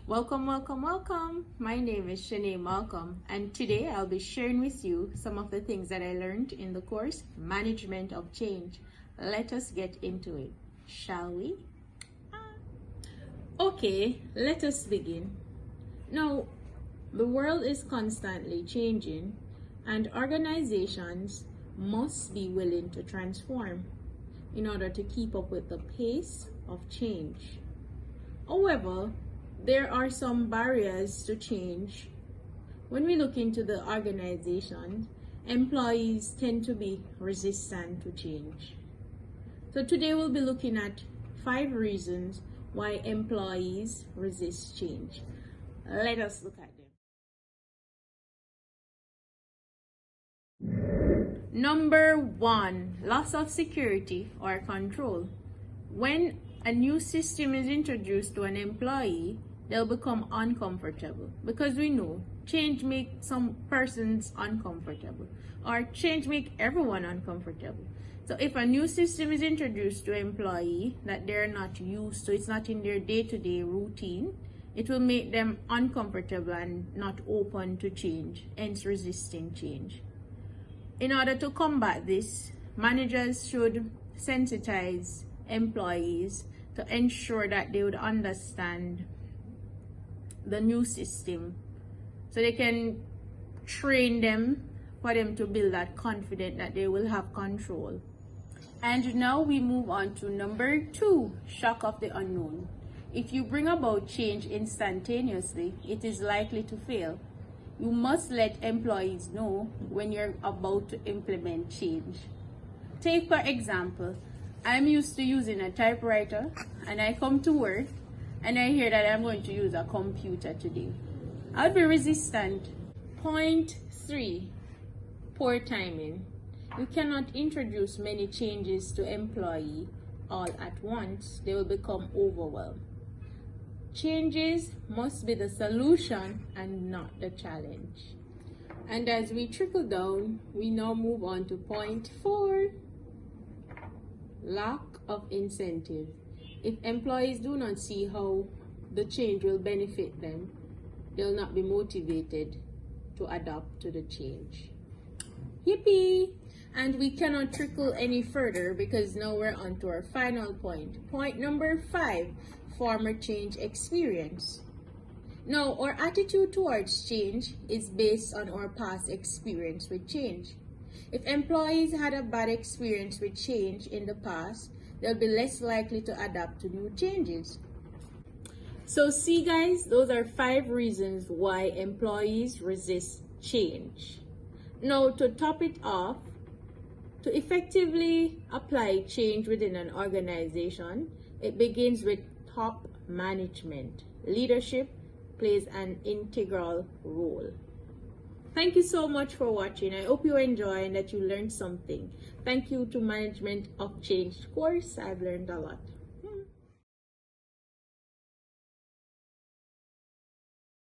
Welcome, welcome, welcome. My name is Shanae Malcolm, and today I'll be sharing with you some of the things that I learned in the course Management of Change. Let us get into it, shall we? Okay, let us begin. Now, the world is constantly changing, and organizations must be willing to transform in order to keep up with the pace of change. However, there are some barriers to change. When we look into the organization, employees tend to be resistant to change. So today we'll be looking at 5 reasons why employees resist change. Let us look at them. Number 1, loss of security or control. When a new system is introduced to an employee, they'll become uncomfortable because we know change makes some persons uncomfortable, or change make everyone uncomfortable. So if a new system is introduced to an employee that they're not used to, it's not in their day-to-day routine, it will make them uncomfortable and not open to change, hence resisting change. In order to combat this, managers should sensitize employees to ensure that they would understand the new system, so they can train them for them to build that confidence that they will have control. And now we move on to number 2, shock of the unknown. If you bring about change instantaneously, it is likely to fail. You must let employees know when you're about to implement change. Take for example, I'm used to using a typewriter and I come to work and I hear that I'm going to use a computer today. I'll be resistant. Point 3, poor timing. You cannot introduce many changes to employee all at once. They will become overwhelmed. Changes must be the solution and not the challenge. And as we trickle down, we now move on to point 4, lack of incentive. If employees do not see how the change will benefit them, they'll not be motivated to adapt to the change. Yippee! And we cannot trickle any further because now we're on to our final point. Point number 5, former change experience. Now, our attitude towards change is based on our past experience with change. If employees had a bad experience with change in the past, they'll be less likely to adapt to new changes. So see guys, those are 5 reasons why employees resist change. Now to top it off, to effectively apply change within an organization, it begins with top management. Leadership plays an integral role. Thank you so much for watching. I hope you enjoy and that you learned something. Thank you to Management of Change course. I've learned a lot.